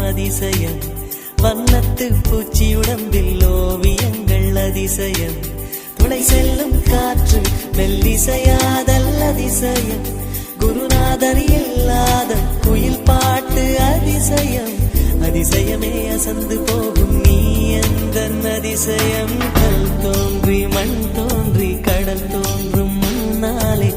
அதிசயம் வண்ணத்து பூச்சி உடம்பில் ஓவியங்கள் அதிசயம் துளை செல்லும் காற்று மெல்லிசையாதல் அதிசயம் குருநாதர் இல்லாத குயில் பாட்டு அதிசயம் அதிசயமே அசந்து போகும் நீ எந்த அதிசயம் கல் தோன்றி மண் தோன்றி கடல் தோன்றும் முன்னாலே